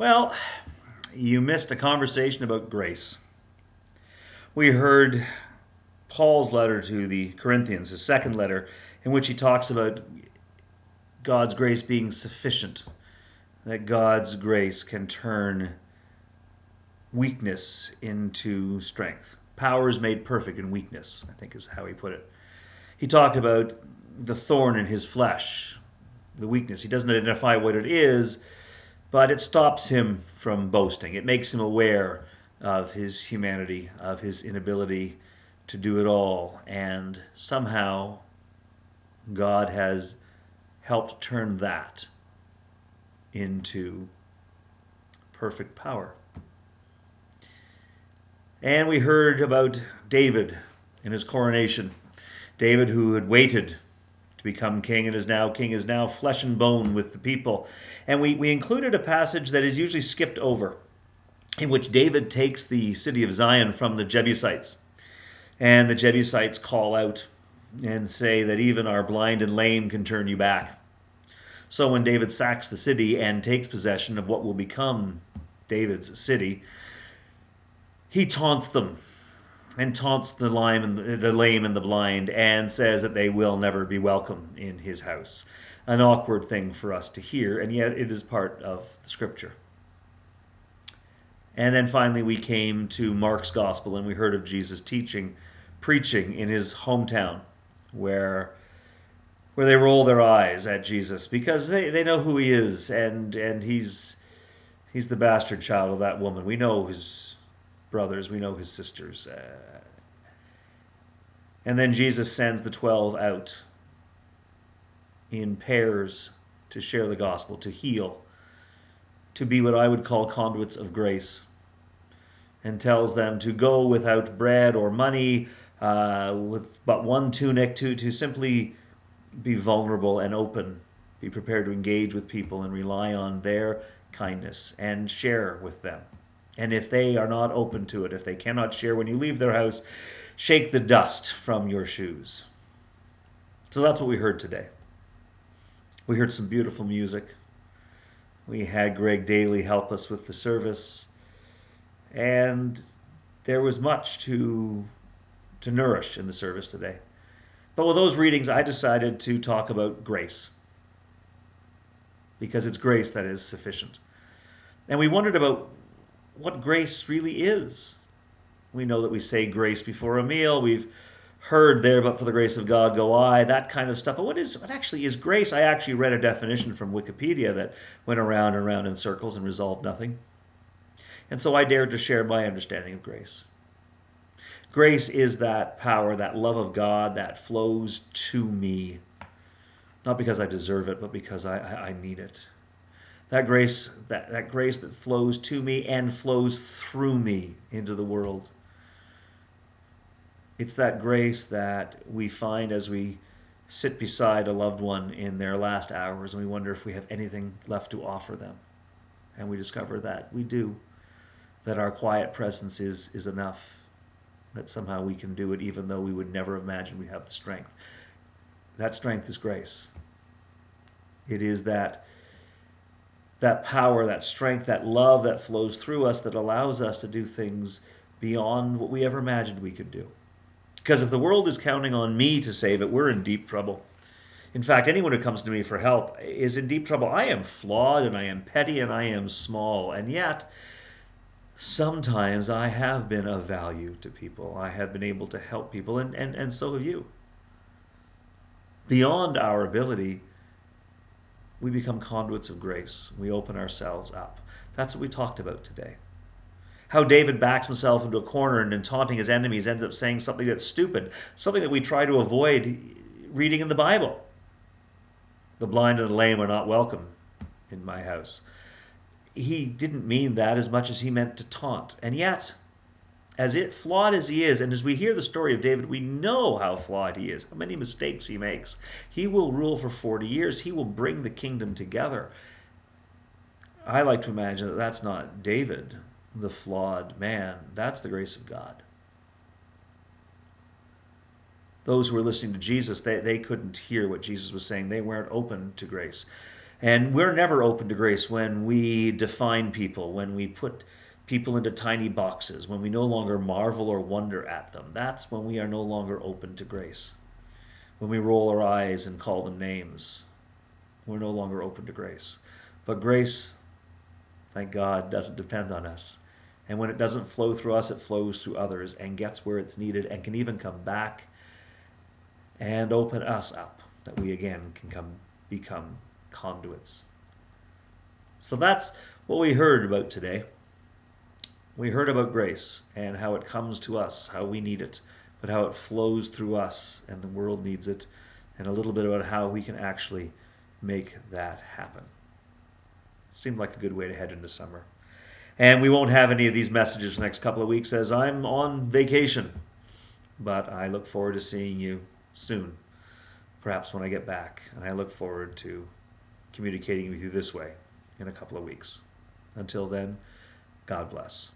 Well, you missed a conversation about grace. We heard Paul's letter to the Corinthians, his second letter, in which he talks about God's grace being sufficient, that God's grace can turn weakness into strength. Power is made perfect in weakness, I think is how he put it. He talked about the thorn in his flesh, the weakness. He doesn't identify what it is, but it stops him from boasting. It makes him aware of his humanity, of his inability to do it all. And somehow God has helped turn that into perfect power. And we heard about David in his coronation. David, who had waited to become king and is now king, is now flesh and bone with the people. And we included a passage that is usually skipped over, in which David takes the city of Zion from the Jebusites. And the Jebusites call out and say that even our blind and lame can turn you back. So when David sacks the city and takes possession of what will become David's city, he taunts them and taunts the lame and the blind and says that they will never be welcome in his house. An awkward thing for us to hear, and yet it is part of the scripture. And then finally we came to Mark's gospel and we heard of Jesus preaching in his hometown, where they roll their eyes at Jesus because they know who he is, and he's the bastard child of that woman. We know his brothers, we know his sisters. And then Jesus sends the 12 out in pairs to share the gospel, to heal, to be what I would call conduits of grace, and tells them to go without bread or money, with but one tunic, to simply be vulnerable and open, be prepared to engage with people and rely on their kindness and share with them. And if they are not open to it, if they cannot share when you leave their house, shake the dust from your shoes. So that's what we heard today. We heard some beautiful music. We had Greg Daly help us with the service. And there was much to nourish in the service today. But with those readings, I decided to talk about grace, because it's grace that is sufficient. And we wondered about what grace really is. We know that we say grace before a meal. We've heard there, but for the grace of God go I, that kind of stuff. But what actually is grace? I actually read a definition from Wikipedia that went around and around in circles and resolved nothing. And so I dared to share my understanding of grace. Grace is that power, that love of God that flows to me, not because I deserve it, but because I need it. That grace, that grace that flows to me and flows through me into the world. It's that grace that we find as we sit beside a loved one in their last hours and we wonder if we have anything left to offer them. And we discover that we do, that our quiet presence is enough, that somehow we can do it even though we would never imagine we have the strength. That strength is grace. It is that power, that strength, that love that flows through us that allows us to do things beyond what we ever imagined we could do. Because if the world is counting on me to save it, we're in deep trouble. In fact, anyone who comes to me for help is in deep trouble. I am flawed and I am petty and I am small, and yet sometimes I have been of value to people. I have been able to help people, and so have you. Beyond our ability, we become conduits of grace. We open ourselves up. That's what we talked about today. How David backs himself into a corner and in taunting his enemies ends up saying something that's stupid, something that we try to avoid reading in the Bible. The blind and the lame are not welcome in my house. He didn't mean that as much as he meant to taunt. And yet, flawed as he is, and as we hear the story of David, we know how flawed he is, how many mistakes he makes. He will rule for 40 years. He will bring the kingdom together. I like to imagine that that's not David, the flawed man. That's the grace of God. Those who were listening to Jesus, they couldn't hear what Jesus was saying. They weren't open to grace. And we're never open to grace when we define people, when we put people into tiny boxes, when we no longer marvel or wonder at them. That's when we are no longer open to grace. When we roll our eyes and call them names, we're no longer open to grace. But grace, thank God, doesn't depend on us. And when it doesn't flow through us, it flows through others and gets where it's needed and can even come back and open us up, that we again can become conduits. So that's what we heard about today. We heard about grace and how it comes to us, how we need it, but how it flows through us and the world needs it, and a little bit about how we can actually make that happen. Seemed like a good way to head into summer. And we won't have any of these messages for the next couple of weeks as I'm on vacation. But I look forward to seeing you soon, perhaps when I get back. And I look forward to communicating with you this way in a couple of weeks. Until then, God bless.